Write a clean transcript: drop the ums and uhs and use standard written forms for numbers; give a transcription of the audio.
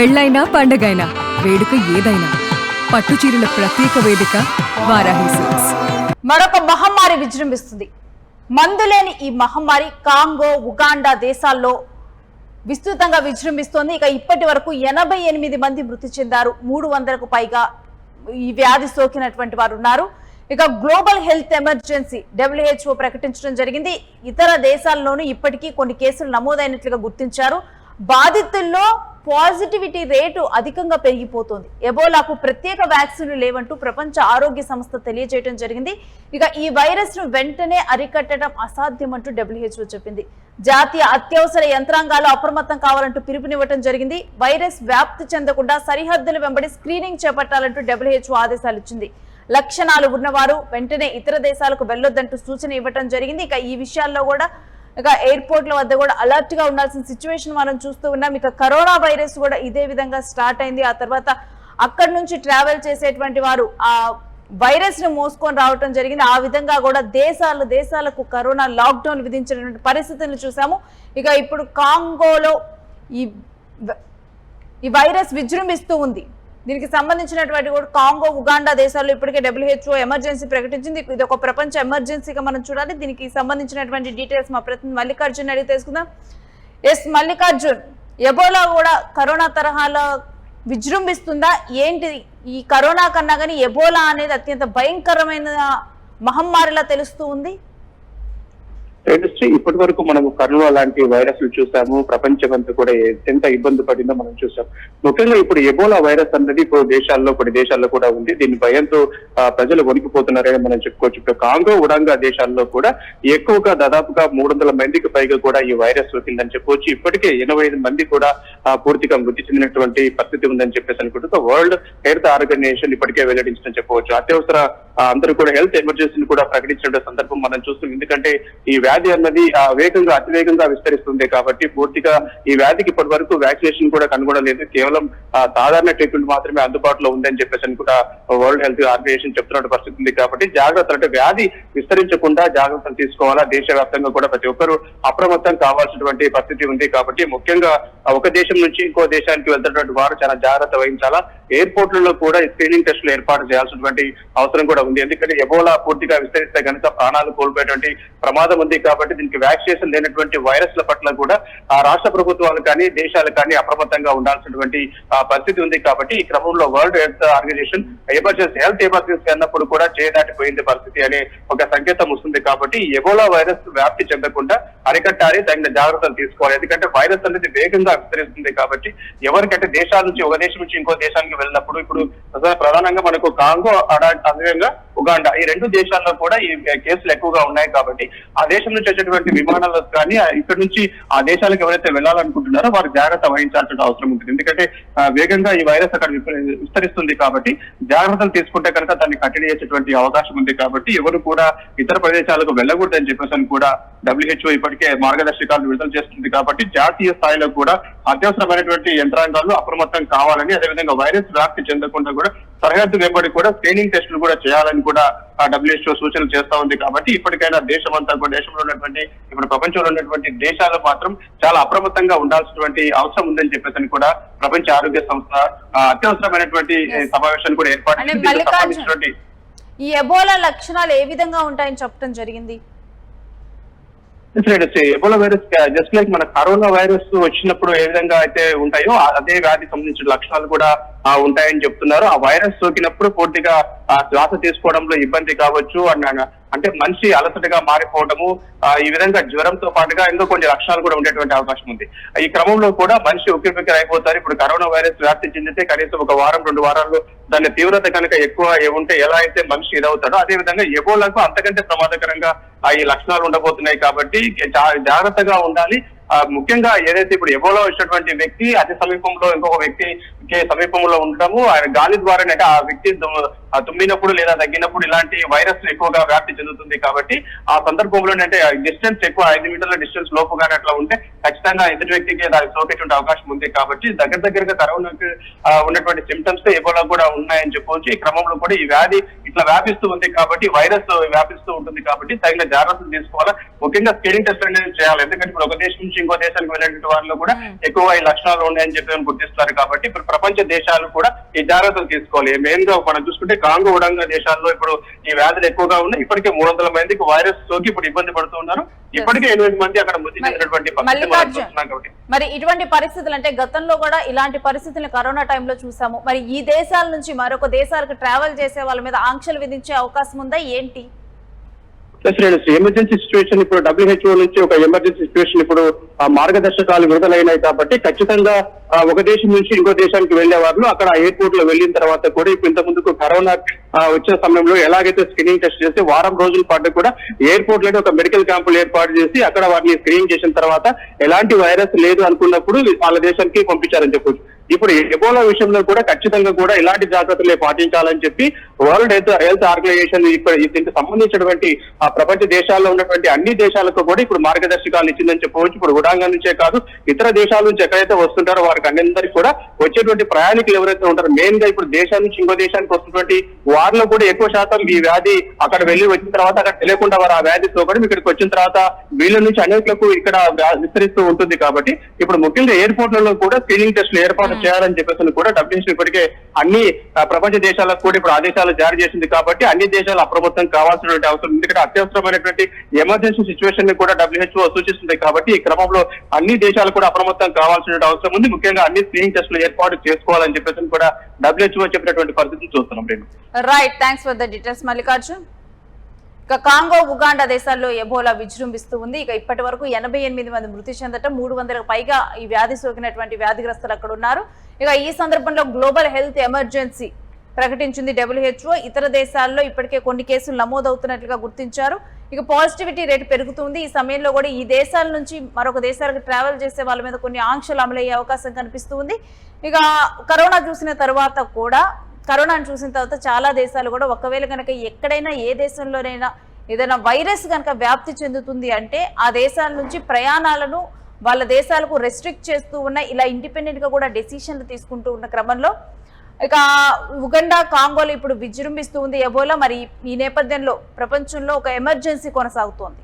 పెళ్ళైనా పండగైనా వేడుక ఏదైనా పట్టుచీరల ప్రత్యేక వేదిక వారాహి సిల్క్స్. మరొక మహమ్మారి విజృంభిస్తుంది. మందులేని ఈ మహమ్మారి కాంగో, ఉగాండా దేశాల్లో విస్తృతంగా విజృంభిస్తోంది. ఇక ఇప్పటి వరకు 88 మంది మృతి చెందారు. 300కు పైగా ఈ వ్యాధి సోకినటువంటి వారు ఉన్నారు. ఇక గ్లోబల్ హెల్త్ ఎమర్జెన్సీ WHO ప్రకటించడం జరిగింది. ఇతర దేశాల్లోనూ ఇప్పటికీ కొన్ని కేసులు నమోదైనట్లుగా గుర్తించారు. బాధితుల్లో పాజిటివిటీ రేటు అధికంగా పెరిగిపోతోంది. ఎబోలాకు ప్రత్యేక వ్యాక్సిన్లు లేవంటూ ప్రపంచ ఆరోగ్య సంస్థ తెలియజేయడం జరిగింది. ఇక ఈ వైరస్ ను వెంటనే అరికట్టడం అసాధ్యమంటూ WHO చెప్పింది. జాతీయ అత్యవసర యంత్రాంగాలు అప్రమత్తం కావాలంటూ పిలుపునివ్వడం జరిగింది. వైరస్ వ్యాప్తి చెందకుండా సరిహద్దుల వెంబడి స్క్రీనింగ్ చేపట్టాలంటూ WHO ఆదేశాలు ఇచ్చింది. లక్షణాలు ఉన్నవారు వెంటనే ఇతర దేశాలకు వెళ్లొద్దంటూ సూచన ఇవ్వడం జరిగింది. ఇక ఈ విషయాల్లో కూడా ఇక ఎయిర్పోర్ట్ల వద్ద కూడా అలర్ట్ గా ఉండాల్సిన సిచ్యువేషన్ మనం చూస్తూ ఉన్నాం. ఇక కరోనా వైరస్ కూడా ఇదే విధంగా స్టార్ట్ అయింది. ఆ తర్వాత అక్కడి నుంచి ట్రావెల్ చేసేటువంటి వారు ఆ వైరస్ ను మోసుకొని రావటం జరిగింది. ఆ విధంగా కూడా దేశాలకు కరోనా లాక్డౌన్ విధించినటువంటి పరిస్థితులను చూసాము. ఇక ఇప్పుడు కాంగోలో ఈ వైరస్ విజృంభిస్తూ ఉంది. దీనికి సంబంధించినటువంటి కూడా కాంగో, ఉగాండా దేశాల్లో ఇప్పటికే WHO ఎమర్జెన్సీ ప్రకటించింది. ఇది ఒక ప్రపంచ ఎమర్జెన్సీగా మనం చూడాలి. దీనికి సంబంధించినటువంటి డీటెయిల్స్ మా ప్రతినిధి మల్లికార్జున్ అడిగి తెలుసుకుందాం. ఎస్ మల్లికార్జున్, ఎబోలా కూడా కరోనా తరహాలో విజృంభిస్తుందా ఏంటి? ఈ కరోనా కన్నా కానీ ఎబోలా అనేది అత్యంత భయంకరమైన మహమ్మారిలా తెలుస్తూ ఉంది. ఇప్పటి వరకు మనము కరోనా లాంటి వైరస్లు చూసాము. ప్రపంచమంతా కూడా ఎంత ఇబ్బంది పడిందో మనం చూసాం. ముఖ్యంగా ఇప్పుడు ఎబోలా వైరస్ అన్నది ఇప్పుడు కొన్ని దేశాల్లో కూడా ఉంది. దీని భయంతో ప్రజలు వణికిపోతున్నారని మనం చెప్పుకోవచ్చు. ఇప్పుడు కాంగో, ఉగాండా దేశాల్లో కూడా ఎక్కువగా దాదాపుగా 300 మందికి పైగా కూడా ఈ వైరస్ సోకిందని చెప్పవచ్చు. ఇప్పటికే 85 మంది కూడా పూర్తిగా మృతి చెందినటువంటి పరిస్థితి ఉందని చెప్పేసి అనుకుంటూ వరల్డ్ హెల్త్ ఆర్గనైజేషన్ ఇప్పటికే వెల్లడించడం చెప్పవచ్చు. అత్యవసర అందరూ కూడా హెల్త్ ఎమర్జెన్సీని కూడా ప్రకటించిన సందర్భం మనం చూస్తాం. ఎందుకంటే ఈ వ్యాధి అన్నది అతివేగంగా విస్తరిస్తుంది కాబట్టి పూర్తిగా ఈ వ్యాధికి ఇప్పటి వరకు వ్యాక్సినేషన్ కూడా కనుగొనలేదు. కేవలం సాధారణ ట్రీట్మెంట్ మాత్రమే అందుబాటులో ఉందని చెప్పేసి కూడా వరల్డ్ హెల్త్ ఆర్గనైజేషన్ చెప్తున్న పరిస్థితి ఉంది. కాబట్టి జాగ్రత్తలు, అంటే వ్యాధి విస్తరించకుండా జాగ్రత్తలు తీసుకోవాలా. దేశవ్యాప్తంగా కూడా ప్రతి ఒక్కరూ అప్రమత్తం కావాల్సినటువంటి పరిస్థితి ఉంది. కాబట్టి ముఖ్యంగా ఒక దేశం నుంచి ఇంకో దేశానికి వెళ్తున్నటువంటి వారు చాలా జాగ్రత్త వహించాలా. ఎయిర్పోర్ట్లలో కూడా స్క్రీనింగ్ టెస్టులు ఏర్పాటు చేయాల్సినటువంటి అవసరం కూడా ఉంది. ఎందుకంటే ఎబోలా పూర్తిగా విస్తరిస్తే కనుక ప్రాణాలు కోల్పోయేటువంటి ప్రమాదం ఉంది. కాబట్టి దీనికి వ్యాక్సినేషన్ లేనటువంటి వైరస్ల పట్ల కూడా రాష్ట్ర ప్రభుత్వాలు కానీ దేశాలు కానీ అప్రమత్తంగా ఉండాల్సినటువంటి పరిస్థితి ఉంది. కాబట్టి ఈ క్రమంలో World Health Organization health emergency అన్నప్పుడు కూడా చేయదాటిపోయింది పరిస్థితి అనే ఒక సంకేతం వస్తుంది. కాబట్టి ఈ ఎబోలా వైరస్ వ్యాప్తి చెందకుండా అరికట్టాలి, తగిన జాగ్రత్తలు తీసుకోవాలి. ఎందుకంటే వైరస్ అనేది వేగంగా విస్తరిస్తుంది. కాబట్టి ఎవరికంటే దేశాల నుంచి ఒక దేశం నుంచి ఇంకో దేశానికి వెళ్ళినప్పుడు ఇప్పుడు ప్రధానంగా మనకు కాంగో, అదేవిధంగా ఉగాండా ఈ 2 దేశాల్లో కూడా ఈ కేసులు ఎక్కువగా ఉన్నాయి. కాబట్టి ఆ దేశం నుంచి వచ్చేటువంటి విమానాలకు కానీ ఇక్కడ నుంచి ఆ దేశాలకు ఎవరైతే వెళ్లాలనుకుంటున్నారో వారు జాగ్రత్త వహించాల్సిన అవసరం ఉంటుంది. ఎందుకంటే వేగంగా ఈ వైరస్ అక్కడ విస్తరిస్తుంది. కాబట్టి జాగ్రత్తలు తీసుకుంటే కనుక దాన్ని కట్టడి చేసేటువంటి అవకాశం ఉంది. కాబట్టి ఎవరు కూడా ఇతర ప్రదేశాలకు వెళ్ళకూడదని చెప్పేసి కూడా WHO ఇప్పటికే మార్గదర్శకాలు విడుదల చేస్తుంది. కాబట్టి జాతీయ స్థాయిలో కూడా అత్యవసరమైనటువంటి యంత్రాంగాలు అప్రమత్తం కావాలని, అదేవిధంగా వైరస్ వ్యాప్తి చెందకుండా కూడా సరిహద్దు వెంబడి కూడా స్క్రీనింగ్ టెస్టులు కూడా చేయాలని కూడా WHO సూచనలు చేస్తా ఉంది. కాబట్టి ఇప్పటికైనా దేశంలో ఉన్నటువంటి ఇప్పుడు ప్రపంచంలో ఉన్నటువంటి దేశాలు మాత్రం చాలా అప్రమత్తంగా ఉండాల్సినటువంటి అవసరం ఉందని చెప్పేసి కూడా ప్రపంచ ఆరోగ్య సంస్థ అత్యవసరమైనటువంటి సమావేశాన్ని కూడా ఏర్పాటు చేసి ఈ ఎబోలా లక్షణాలు ఏ విధంగా ఉంటాయని చెప్పడం జరిగింది. ఎబోలా వైరస్ జస్ట్ లైక్ మన కరోనా వైరస్ వచ్చినప్పుడు ఏ విధంగా అయితే ఉంటాయో అదే వ్యాధికి సంబంధించిన లక్షణాలు కూడా ఉంటాయని చెప్తున్నారు. ఆ వైరస్ సోకినప్పుడు పూర్తిగా శ్వాస తీసుకోవడంలో ఇబ్బంది కావచ్చు, అంటే మనిషి అలసటగా మారిపోవడము, ఈ విధంగా జ్వరంతో పాటుగా ఇంకో కొన్ని లక్షణాలు కూడా ఉండేటువంటి అవకాశం ఉంది. ఈ క్రమంలో కూడా మనిషి ఉక్కిరిబిక్కిరి అయిపోతారు. ఇప్పుడు కరోనా వైరస్ వ్యాప్తి చెందితే కనీసం 1 వారం 2 వారాల్లో దాని తీవ్రత కనుక ఎక్కువ ఉంటే ఎలా అయితే మనిషి ఇదవుతాడో అదే విధంగా ఎబోలాకు అంతకంటే ప్రమాదకరంగా ఈ లక్షణాలు ఉండబోతున్నాయి. కాబట్టి జాగ్రత్తగా ఉండాలి. ముఖ్యంగా ఏదైతే ఇప్పుడు ఎబోలా వచ్చినటువంటి వ్యక్తి అతి సమీపంలో ఇంకొక వ్యక్తికి సమీపంలో ఉండటము, ఆయన గాలి ద్వారానే ఆ వ్యక్తి తుమ్మినప్పుడు లేదా తగ్గినప్పుడు ఇలాంటి వైరస్ ఎక్కువగా వ్యాప్తి చెందుతుంది. కాబట్టి ఆ సందర్భంలో అంటే డిస్టెన్స్ ఎక్కువ 5 మీటర్ల డిస్టెన్స్ లోపుగానే అట్లా ఉంటే ఖచ్చితంగా ఎదుటి వ్యక్తికి దానికి సోకేటువంటి అవకాశం ఉంది. కాబట్టి దగ్గరగా కరోనాకి ఉన్నటువంటి సిమ్టమ్స్ ఎబోలా కూడా ఉన్నాయని చెప్పవచ్చు. ఈ క్రమంలో కూడా ఈ వ్యాధి ఇట్లా వ్యాపిస్తూ ఉంది. కాబట్టి వైరస్ వ్యాపిస్తూ ఉంటుంది. కాబట్టి తగిన జాగ్రత్తలు తీసుకోవాలా. ముఖ్యంగా స్క్రీనింగ్ టెస్ట్ అనేది చేయాలి. ఎందుకంటే ఇప్పుడు ఒక దేశం నుంచి నుంచి ఇంకో దేశానికి వెళ్ళినటువంటి వారిలో కూడా ఎక్కువ ఈ లక్షణాలు ఉన్నాయని చెప్పి గుర్తిస్తున్నారు. కాబట్టి ఇప్పుడు ప్రపంచ దేశాలు కూడా ఈ జాగ్రత్తలు తీసుకోవాలి. మెయిన్ గా మనం చూసుకుంటే కాంగో ఉడంగా దేశాల్లో ఇప్పుడు ఈ వ్యాధులు ఎక్కువగా ఉన్నాయి. ఇప్పటికే 300 మందికి వైరస్ సోకి ఇప్పుడు ఇబ్బంది పడుతున్నారు. ఇప్పటికే 8 మంది అక్కడ మృతి చెందినటువంటి పరిస్థితి మనం చూస్తున్నాం. కాబట్టి మరి ఇటువంటి పరిస్థితులు అంటే గతంలో కూడా ఇలాంటి పరిస్థితులను కరోనా టైంలో చూసాము. మరి ఈ దేశాల నుంచి మరొక దేశాలకు ట్రావెల్ చేసే వాళ్ళ మీద ఆంక్షలు విధించే అవకాశం ఉందా ఏంటి? ఎమర్జెన్సీ సిచ్యువేషన్ ఇప్పుడు WHO నుంచి ఒక ఎమర్జెన్సీ సిచ్యువేషన్ ఇప్పుడు మార్గదర్శకాలు విడుదలైనాయి. కాబట్టి ఖచ్చితంగా ఒక దేశం నుంచి ఇంకో దేశానికి వెళ్లే వాళ్ళు అక్కడ ఎయిర్పోర్ట్ లో వెళ్ళిన తర్వాత కూడా ఇప్పుడు ఇంత ముందుకు కరోనా వచ్చే సమయంలో ఎలాగైతే స్క్రీనింగ్ టెస్ట్ చేసి వారం రోజుల పాటు కూడా ఎయిర్పోర్ట్ లోనే ఒక మెడికల్ క్యాంపులు ఏర్పాటు చేసి అక్కడ వారిని స్క్రీనింగ్ చేసిన తర్వాత ఎలాంటి వైరస్ లేదు అనుకున్నప్పుడు వాళ్ళ దేశానికి పంపించారని చెప్పొచ్చు. ఇప్పుడు ఎబోలా విషయంలో కూడా ఖచ్చితంగా కూడా ఇలాంటి జాగ్రత్తలే పాటించాలని చెప్పి వరల్డ్ హెల్త్ ఆర్గనైజేషన్ దీనికి సంబంధించినటువంటి ఆ ప్రపంచ దేశాల్లో ఉన్నటువంటి అన్ని దేశాలకు కూడా ఇప్పుడు మార్గదర్శకాలు ఇచ్చిందని చెప్పవచ్చు. ఇప్పుడు ఉడాంగా నుంచే కాదు ఇతర దేశాల నుంచి ఎక్కడైతే వస్తుంటారో వారికి అందరికీ కూడా వచ్చేటువంటి ప్రయాణికులు ఎవరైతే ఉంటారో మెయిన్ గా ఇప్పుడు దేశం నుంచి ఇంకో దేశానికి వస్తున్నటువంటి వారిలో కూడా ఎక్కువ శాతం ఈ వ్యాధి అక్కడ వెళ్లి వచ్చిన తర్వాత అక్కడ తెలియకుండా వారు ఆ వ్యాధి సోకడం ఇక్కడికి వచ్చిన తర్వాత వీళ్ళ నుంచి అనేకులకు ఇక్కడ విస్తరిస్తూ ఉంటుంది. కాబట్టి ఇప్పుడు ముఖ్యంగా ఎయిర్పోర్ట్లలో కూడా స్క్రీనింగ్ టెస్టులు ఏర్పాటు చేయాలని చెప్పేసి కూడా WHO ఇప్పటికే అన్ని ప్రపంచ దేశాలకు కూడా ఇప్పుడు ఆదేశాలు జారీ చేసింది. కాబట్టి అన్ని దేశాలు అప్రమత్తం కావాల్సినటువంటి అవసరం. ఎందుకంటే అత్యవసరమైనటువంటి ఎమర్జెన్సీ సిచ్యువేషన్ ని కూడా WHO సూచిస్తుంది. కాబట్టి ఈ క్రమంలో అన్ని దేశాలు కూడా అప్రమత్తం కావాల్సిన అవసరం ఉంది. ముఖ్యంగా అన్ని స్క్రీనింగ్ టెస్టులు ఏర్పాటు చేసుకోవాలని చెప్పేసి కూడా WHO చెప్పినటువంటి పరిస్థితిని చూస్తున్నాం. Right, thanks for the details Mallikarjun. ఇక కాంగో ఉగాండా దేశాల్లో ఎబోలా విజృంభిస్తూ ఉంది. ఇక ఇప్పటి వరకు 88 మంది మృతి చెందటం, 300కు పైగా ఈ వ్యాధి సోకినటువంటి వ్యాధిగ్రస్తులు అక్కడ ఉన్నారు. ఇక ఈ సందర్భంలో గ్లోబల్ హెల్త్ ఎమర్జెన్సీ ప్రకటించింది WHO. ఇతర దేశాల్లో ఇప్పటికే కొన్ని కేసులు నమోదవుతున్నట్లుగా గుర్తించారు. ఇక పాజిటివిటీ రేటు పెరుగుతుంది. ఈ సమయంలో కూడా ఈ దేశాల నుంచి మరొక దేశాలకు ట్రావెల్ చేసే వాళ్ళ మీద కొన్ని ఆంక్షలు అమలయ్యే అవకాశం కనిపిస్తుంది. ఇక కరోనాను చూసిన తర్వాత చాలా దేశాలు కూడా ఒకవేళ కనుక ఎక్కడైనా ఏ దేశంలోనైనా ఏదైనా వైరస్ కనుక వ్యాప్తి చెందుతుంది అంటే ఆ దేశాల నుంచి ప్రయాణాలను వాళ్ళ దేశాలకు రెస్ట్రిక్ట్ చేస్తూ ఉన్న ఇలా ఇండిపెండెంట్ గా కూడా డెసిషన్లు తీసుకుంటూ ఉన్న క్రమంలో ఇక ఉగండా కాంగోలో ఇప్పుడు విజృంభిస్తూ ఉంది ఎబోలా. మరి ఈ నేపథ్యంలో ప్రపంచంలో ఒక ఎమర్జెన్సీ కొనసాగుతోంది.